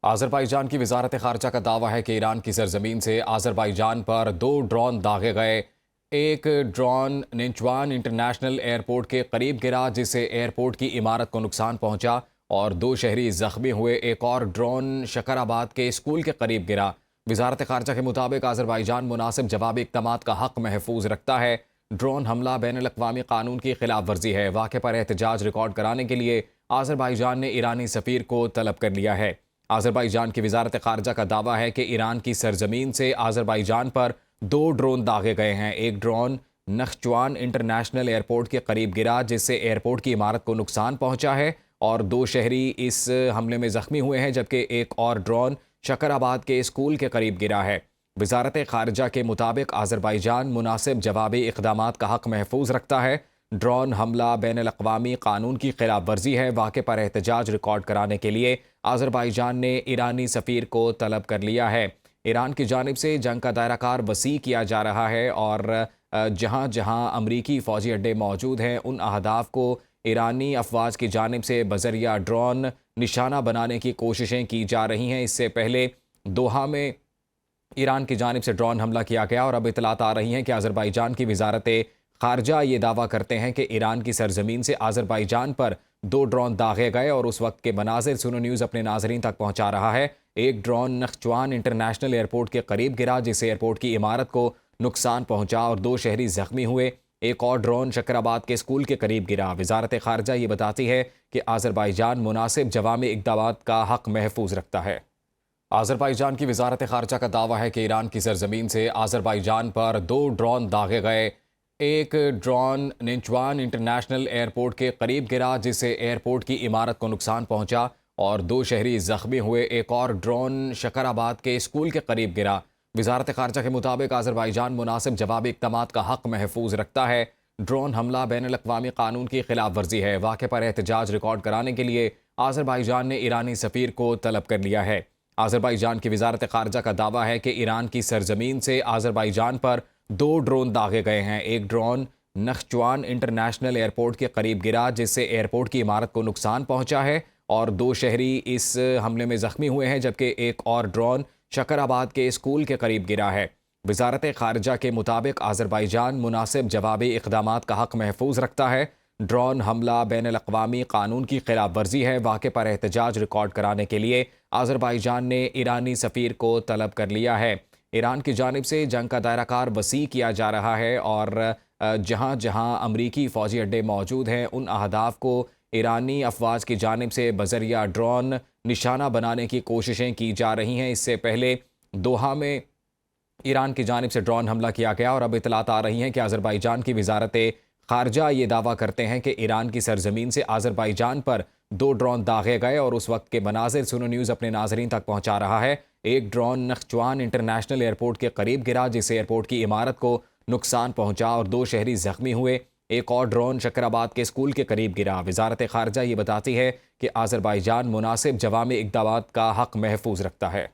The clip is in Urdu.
آذربائیجان کی وزارت خارجہ کا دعویٰ ہے کہ ایران کی سرزمین سے آذربائیجان پر 2 ڈرون داغے گئے۔ ایک ڈرون ننچوان انٹرنیشنل ایئرپورٹ کے قریب گرا جس سے ایئرپورٹ کی عمارت کو نقصان پہنچا اور 2 شہری زخمی ہوئے۔ ایک اور ڈرون شکر آباد کے اسکول کے قریب گرا۔ وزارت خارجہ کے مطابق آذربائیجان مناسب جوابی اقدامات کا حق محفوظ رکھتا ہے۔ ڈرون حملہ بین الاقوامی قانون کی خلاف ورزی ہے۔ واقعے پر احتجاج ریکارڈ کرانے کے لیے آذربائیجان نے ایرانی سفیر کو طلب کر لیا ہے۔ آذربائیجان کی وزارت خارجہ کا دعویٰ ہے کہ ایران کی سرزمین سے آذربائیجان پر 2 ڈرون داغے گئے ہیں۔ ایک ڈرون نخچوان انٹرنیشنل ایئرپورٹ کے قریب گرا جس سے ایئرپورٹ کی عمارت کو نقصان پہنچا ہے اور 2 شہری اس حملے میں زخمی ہوئے ہیں، جبکہ ایک اور ڈرون شکر آباد کے اسکول کے قریب گرا ہے۔ وزارت خارجہ کے مطابق آذربائیجان مناسب جوابی اقدامات کا حق محفوظ رکھتا ہے۔ ڈرون حملہ بین الاقوامی قانون کی خلاف ورزی ہے۔ واقعے پر احتجاج ریکارڈ کرانے کے لیے آذربائیجان نے ایرانی سفیر کو طلب کر لیا ہے۔ ایران کی جانب سے جنگ کا دائرہ کار وسیع کیا جا رہا ہے اور جہاں جہاں امریکی فوجی اڈے موجود ہیں ان اہداف کو ایرانی افواج کی جانب سے بذریعہ ڈرون نشانہ بنانے کی کوششیں کی جا رہی ہیں۔ اس سے پہلے دوحہ میں ایران کی جانب سے ڈرون حملہ کیا گیا اور اب اطلاعات آ رہی ہیں کہ آذربائیجان کی وزارت خارجہ یہ دعویٰ کرتے ہیں کہ ایران کی سرزمین سے آذربائیجان پر 2 ڈرون داغے گئے اور اس وقت کے مناظر سنو نیوز اپنے ناظرین تک پہنچا رہا ہے۔ ایک ڈرون نخچوان انٹرنیشنل ایئرپورٹ کے قریب گرا جس سے ایئرپورٹ کی عمارت کو نقصان پہنچا اور 2 شہری زخمی ہوئے۔ ایک اور ڈرون شکر آباد کے اسکول کے قریب گرا۔ وزارت خارجہ یہ بتاتی ہے کہ آذربائیجان مناسب جوامع اقدامات کا حق محفوظ رکھتا ہے۔ آذربائیجان کی وزارت خارجہ کا دعویٰ ہے کہ ایران کی سرزمین سے آذربائیجان پر 2 ڈرون داغے گئے۔ ایک ڈرون ننچوان انٹرنیشنل ایئرپورٹ کے قریب گرا جس سے ایئرپورٹ کی عمارت کو نقصان پہنچا اور 2 شہری زخمی ہوئے۔ ایک اور ڈرون شکر آباد کے اسکول کے قریب گرا۔ وزارت خارجہ کے مطابق آذربائیجان مناسب جوابی اقدامات کا حق محفوظ رکھتا ہے۔ ڈرون حملہ بین الاقوامی قانون کی خلاف ورزی ہے۔ واقعے پر احتجاج ریکارڈ کرانے کے لیے آذربائیجان نے ایرانی سفیر کو طلب کر لیا ہے۔ آذربائیجان کی وزارت خارجہ کا دعویٰ ہے کہ ایران کی سرزمین سے آذربائیجان پر 2 ڈرون داغے گئے ہیں۔ ایک ڈرون نخچوان انٹرنیشنل ایئرپورٹ کے قریب گرا جس سے ایئرپورٹ کی عمارت کو نقصان پہنچا ہے اور 2 شہری اس حملے میں زخمی ہوئے ہیں، جبکہ ایک اور ڈرون شکر آباد کے اسکول کے قریب گرا ہے۔ وزارت خارجہ کے مطابق آذربائیجان مناسب جوابی اقدامات کا حق محفوظ رکھتا ہے۔ ڈرون حملہ بین الاقوامی قانون کی خلاف ورزی ہے۔ واقعے پر احتجاج ریکارڈ کرانے کے لیے آذربائیجان نے ایرانی سفیر کو طلب کر لیا ہے۔ ایران کی جانب سے جنگ کا دائرہ کار وسیع کیا جا رہا ہے اور جہاں جہاں امریکی فوجی اڈے موجود ہیں ان اہداف کو ایرانی افواج کی جانب سے بذریعہ ڈرون نشانہ بنانے کی کوششیں کی جا رہی ہیں۔ اس سے پہلے دوحہ میں ایران کی جانب سے ڈرون حملہ کیا گیا اور اب اطلاعات آ رہی ہیں کہ آذربائیجان کی وزارت خارجہ یہ دعویٰ کرتے ہیں کہ ایران کی سرزمین سے آذربائیجان پر 2 ڈرون داغے گئے اور اس وقت کے مناظر سنو نیوز اپنے ناظرین تک پہنچا رہا ہے۔ ایک ڈرون نخچوان انٹرنیشنل ایئرپورٹ کے قریب گرا جس سے ایئرپورٹ کی عمارت کو نقصان پہنچا اور 2 شہری زخمی ہوئے۔ ایک اور ڈرون شکر آباد کے اسکول کے قریب گرا۔ وزارت خارجہ یہ بتاتی ہے کہ آذربائیجان مناسب جوامع اقدامات کا حق محفوظ رکھتا ہے۔